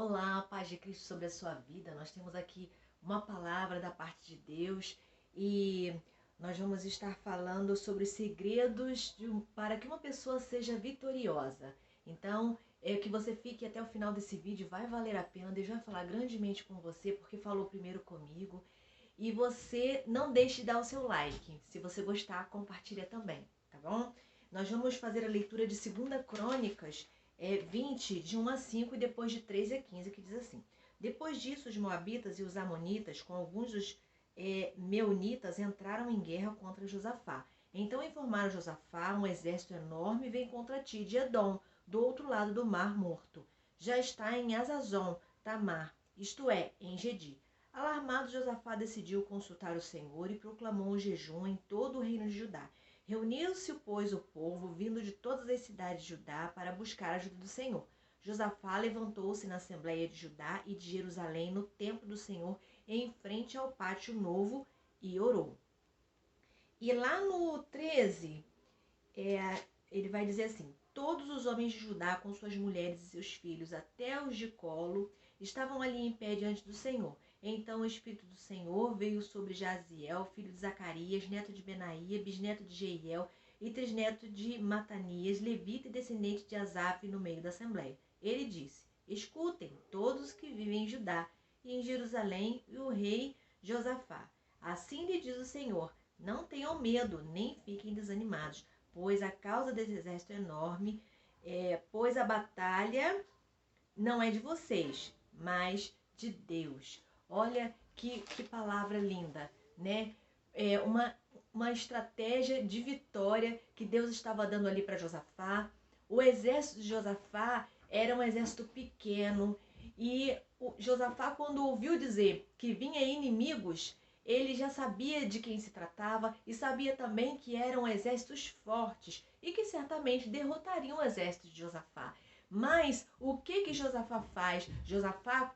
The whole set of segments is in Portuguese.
Olá, paz de Cristo sobre a sua vida. Nós temos aqui uma palavra da parte de Deus e nós vamos estar falando sobre os segredos para que uma pessoa seja vitoriosa. Então, que você fique até o final desse vídeo, vai valer a pena. Deus vai falar grandemente com você porque falou primeiro comigo. E você não deixe de dar o seu like. Se você gostar, compartilha também, tá bom? Nós vamos fazer a leitura de 2 Crônicas 20, de 1 a 5 e depois de 13 a 15, que diz assim: Depois disso, os moabitas e os amonitas, com alguns dos meunitas, entraram em guerra contra Josafá. Então informaram Josafá: um exército enorme vem contra ti de Edom, do outro lado do Mar Morto. Já está em Azazon, Tamar, isto é, em Gedi. Alarmado, Josafá decidiu consultar o Senhor e proclamou um jejum em todo o reino de Judá. Reuniu-se, pois, o povo, vindo de todas as cidades de Judá, para buscar a ajuda do Senhor. Josafá levantou-se na Assembleia de Judá e de Jerusalém, no templo do Senhor, em frente ao pátio novo, e orou. E lá no 13, ele vai dizer assim: Todos os homens de Judá, com suas mulheres e seus filhos, até os de colo, estavam ali em pé diante do Senhor. Então o Espírito do Senhor veio sobre Jaziel, filho de Zacarias, neto de Benaía, bisneto de Jeiel e trisneto de Matanias, levita e descendente de Asaf, no meio da Assembleia. Ele disse: Escutem, todos que vivem em Judá e em Jerusalém, e o rei Josafá. Assim lhe diz o Senhor: Não tenham medo, nem fiquem desanimados, pois a causa desse exército enorme, pois a batalha não é de vocês, mas de Deus. Olha que palavra linda, né? É uma estratégia de vitória que Deus estava dando ali para Josafá. O exército de Josafá era um exército pequeno e Josafá, quando ouviu dizer que vinha inimigos, ele já sabia de quem se tratava e sabia também que eram exércitos fortes e que certamente derrotariam o exército de Josafá. Mas o que Josafá faz? Josafá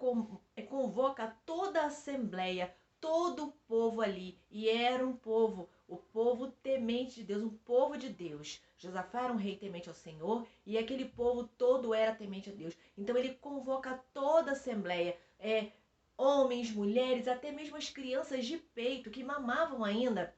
convoca toda a assembleia, todo o povo ali. E era um povo, o povo temente de Deus, um povo de Deus. Josafá era um rei temente ao Senhor e aquele povo todo era temente a Deus. Então ele convoca toda a assembleia, homens, mulheres, até mesmo as crianças de peito que mamavam ainda.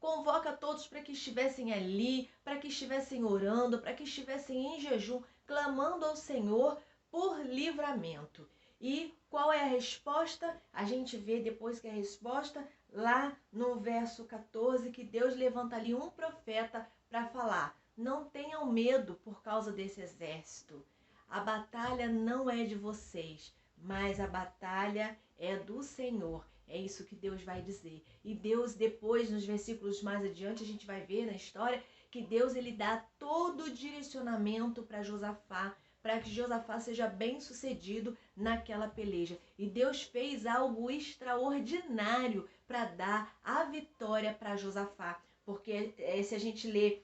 Convoca todos para que estivessem ali, para que estivessem orando, para que estivessem em jejum, clamando ao Senhor por livramento. E qual é a resposta? A gente vê depois que a resposta, lá no verso 14, que Deus levanta ali um profeta para falar: não tenham medo por causa desse exército. A batalha não é de vocês, mas a batalha é do Senhor. É isso que Deus vai dizer. E Deus, depois, nos versículos mais adiante, a gente vai ver na história que Deus ele dá todo o direcionamento para Josafá, para que Josafá seja bem sucedido naquela peleja. E Deus fez algo extraordinário para dar a vitória para Josafá. Porque se a gente lê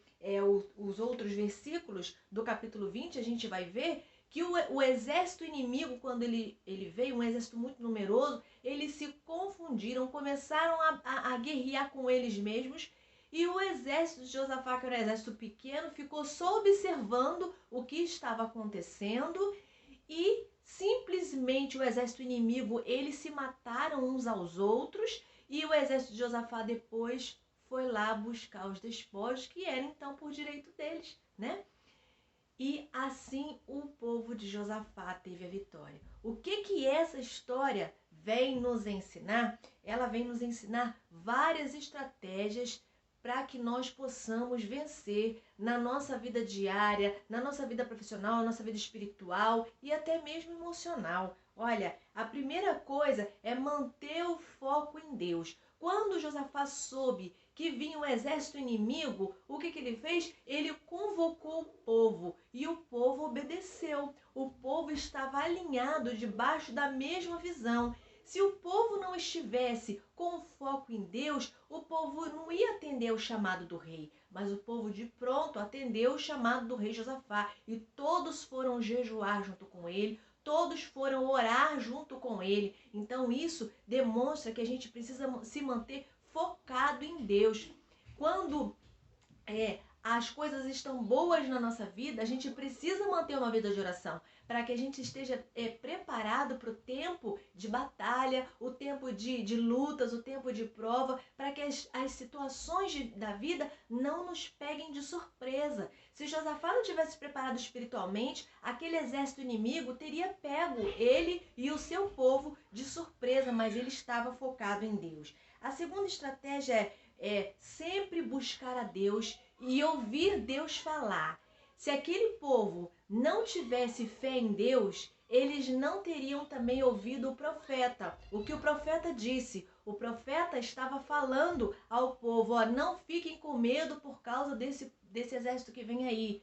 os outros versículos do capítulo 20, a gente vai ver que o exército inimigo, quando ele veio, um exército muito numeroso, eles se confundiram, começaram a guerrear com eles mesmos, e o exército de Josafá, que era um exército pequeno, ficou só observando o que estava acontecendo, e simplesmente o exército inimigo, eles se mataram uns aos outros, e o exército de Josafá depois foi lá buscar os despojos, que eram então por direito deles, né? E assim o povo de Josafá teve a vitória. O que essa história vem nos ensinar? Ela vem nos ensinar várias estratégias para que nós possamos vencer na nossa vida diária, na nossa vida profissional, na nossa vida espiritual e até mesmo emocional. Olha, a primeira coisa é manter o foco em Deus. Quando Josafá soube que vinha um exército inimigo, o que ele fez? Ele convocou o povo e o povo obedeceu. O povo estava alinhado debaixo da mesma visão. Se o povo não estivesse com foco em Deus, o povo não ia atender o chamado do rei. Mas o povo de pronto atendeu o chamado do rei Josafá. E todos foram jejuar junto com ele, todos foram orar junto com ele. Então isso demonstra que a gente precisa se manter focado em Deus. Quando as coisas estão boas na nossa vida, a gente precisa manter uma vida de oração, para que a gente esteja preparado para o tempo de batalha, o tempo de lutas, o tempo de prova, para que as situações da vida não nos peguem de surpresa. Se Josafá não tivesse preparado espiritualmente, aquele exército inimigo teria pego ele e o seu povo de surpresa, mas ele estava focado em Deus. A segunda estratégia é sempre buscar a Deus e ouvir Deus falar. Se aquele povo não tivesse fé em Deus, eles não teriam também ouvido o profeta. O que o profeta disse? O profeta estava falando ao povo, ó, não fiquem com medo por causa desse exército que vem aí.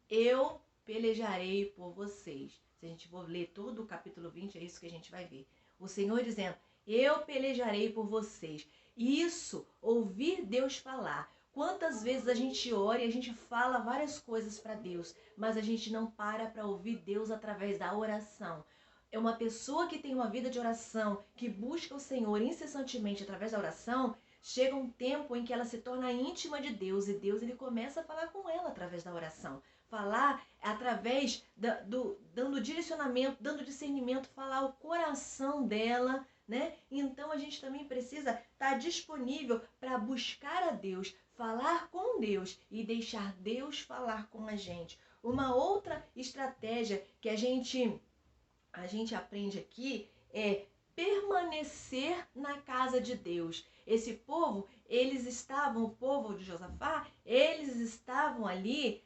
Eu pelejarei por vocês. Se a gente for ler todo o capítulo 20, é isso que a gente vai ver. O Senhor dizendo, eu pelejarei por vocês. Isso, ouvir Deus falar. Quantas vezes a gente ora e a gente fala várias coisas para Deus, mas a gente não para ouvir Deus através da oração. É uma pessoa que tem uma vida de oração, que busca o Senhor incessantemente através da oração, chega um tempo em que ela se torna íntima de Deus e Deus ele começa a falar com ela através da oração. Falar através dando direcionamento, dando discernimento, falar o coração dela, né? Então a gente também precisa estar disponível para buscar a Deus, falar com Deus e deixar Deus falar com a gente. Uma outra estratégia que a gente aprende aqui é permanecer na casa de Deus. Esse povo, o povo de Josafá, eles estavam ali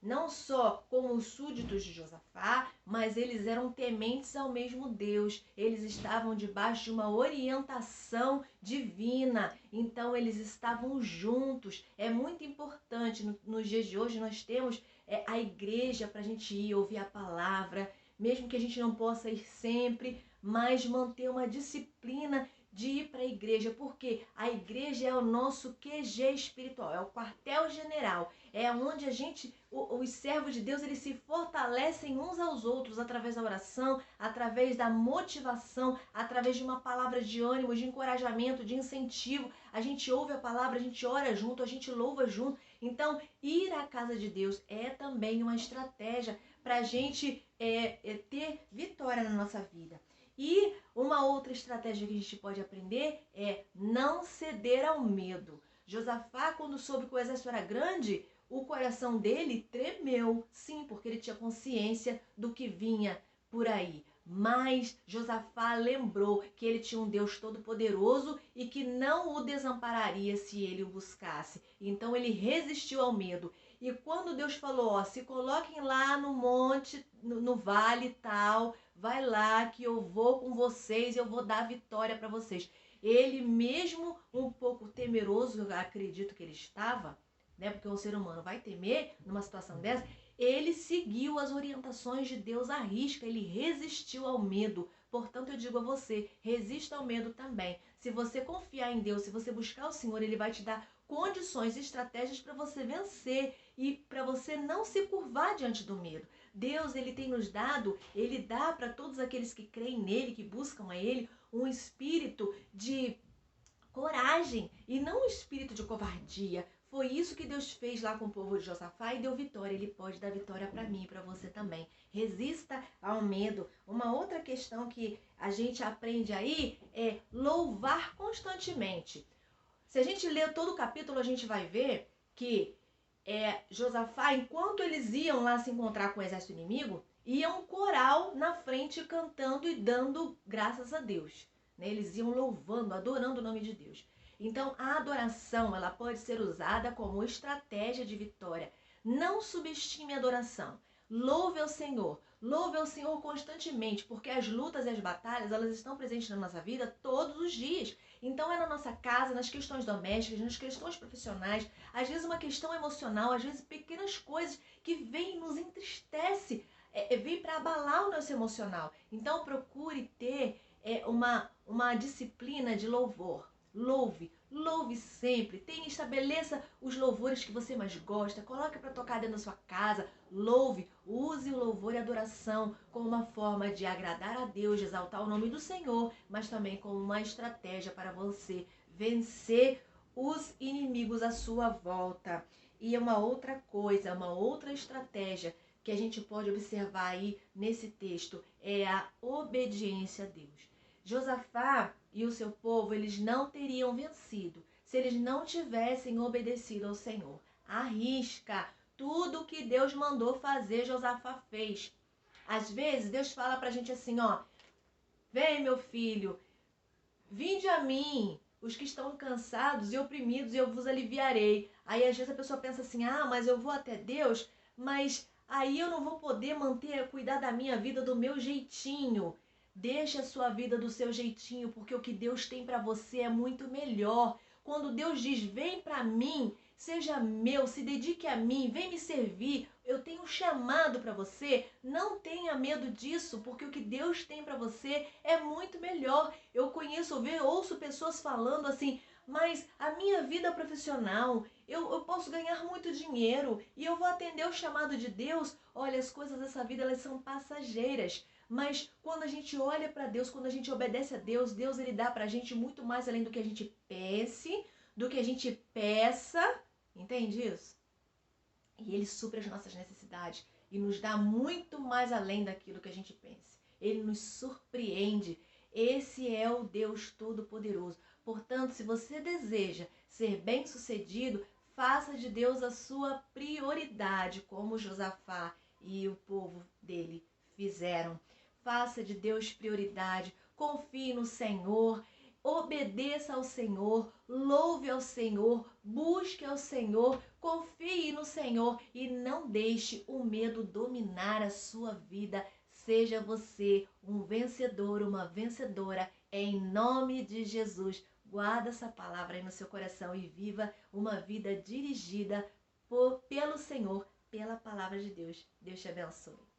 não só como os súditos de Josafá, mas eles eram tementes ao mesmo Deus. Eles estavam debaixo de uma orientação divina. Então eles estavam juntos. É muito importante. Nos dias de hoje nós temos a igreja para a gente ir ouvir a palavra, mesmo que a gente não possa ir sempre, mas manter uma disciplina de ir para a igreja, porque a igreja é o nosso QG espiritual, é o quartel-general, é onde os servos de Deus, eles se fortalecem uns aos outros através da oração, através da motivação, através de uma palavra de ânimo, de encorajamento, de incentivo. A gente ouve a palavra, a gente ora junto, a gente louva junto. Então, ir à casa de Deus é também uma estratégia para a gente ter vitória na nossa vida. E uma outra estratégia que a gente pode aprender é não ceder ao medo. Josafá, quando soube que o exército era grande, o coração dele tremeu. Sim, porque ele tinha consciência do que vinha por aí. Mas Josafá lembrou que ele tinha um Deus todo-poderoso e que não o desampararia se ele o buscasse. Então ele resistiu ao medo. E quando Deus falou, ó, se coloquem lá no monte, no vale tal, vai lá que eu vou com vocês, eu vou dar vitória para vocês. Ele mesmo um pouco temeroso, eu acredito que ele estava, né? Porque o ser humano vai temer numa situação dessa. Ele seguiu as orientações de Deus à risca, ele resistiu ao medo. Portanto, eu digo a você, resista ao medo também. Se você confiar em Deus, se você buscar o Senhor, ele vai te dar condições e estratégias para você vencer e para você não se curvar diante do medo. Deus, ele tem nos dado, ele dá para todos aqueles que creem nele, que buscam a ele, um espírito de coragem e não um espírito de covardia. Foi isso que Deus fez lá com o povo de Josafá e deu vitória. Ele pode dar vitória para mim e para você também. Resista ao medo. Uma outra questão que a gente aprende aí é louvar constantemente. Se a gente ler todo o capítulo, a gente vai ver que Josafá, enquanto eles iam lá se encontrar com o exército inimigo, ia um coral na frente cantando e dando graças a Deus. Né? Eles iam louvando, adorando o nome de Deus. Então, a adoração, ela pode ser usada como estratégia de vitória. Não subestime a adoração. Louve ao Senhor. Louve ao Senhor constantemente, porque as lutas e as batalhas, elas estão presentes na nossa vida todos os dias. Então, é na nossa casa, nas questões domésticas, nas questões profissionais, às vezes uma questão emocional, às vezes pequenas coisas que vêm e nos entristece, vem para abalar o nosso emocional. Então, procure ter uma disciplina de louvor. Louve sempre. Estabeleça os louvores que você mais gosta. Coloque para tocar dentro da sua casa. Louve. Use o louvor e a adoração como uma forma de agradar a Deus, de exaltar o nome do Senhor, mas também como uma estratégia para você vencer os inimigos à sua volta. E uma outra coisa, uma outra estratégia que a gente pode observar aí nesse texto é a obediência a Deus. Josafá e o seu povo, eles não teriam vencido se eles não tivessem obedecido ao Senhor. Arrisca! Tudo que Deus mandou fazer, Josafá fez. Às vezes, Deus fala pra gente assim, ó, vem meu filho, vinde a mim, os que estão cansados e oprimidos, e eu vos aliviarei. Aí às vezes a pessoa pensa assim, mas eu vou até Deus, mas aí eu não vou poder cuidar da minha vida do meu jeitinho. Deixa a sua vida do seu jeitinho, porque o que Deus tem para você é muito melhor. Quando Deus diz, vem para mim, seja meu, se dedique a mim, vem me servir, eu tenho um chamado para você, não tenha medo disso, porque o que Deus tem para você é muito melhor. Eu ouço pessoas falando assim, mas a minha vida profissional, eu posso ganhar muito dinheiro e eu vou atender o chamado de Deus. Olha, as coisas dessa vida, elas são passageiras. Mas quando a gente olha para Deus, quando a gente obedece a Deus, Deus ele dá para a gente muito mais além do que a gente pense, do que a gente peça. Entende isso? E ele supre as nossas necessidades e nos dá muito mais além daquilo que a gente pensa. Ele nos surpreende. Esse é o Deus Todo-Poderoso. Portanto, se você deseja ser bem-sucedido, faça de Deus a sua prioridade, como Josafá e o povo dele fizeram. Faça de Deus prioridade, confie no Senhor, obedeça ao Senhor, louve ao Senhor, busque ao Senhor, confie no Senhor e não deixe o medo dominar a sua vida. Seja você um vencedor, uma vencedora, em nome de Jesus. Guarda essa palavra aí no seu coração e viva uma vida dirigida pelo Senhor, pela palavra de Deus. Deus te abençoe.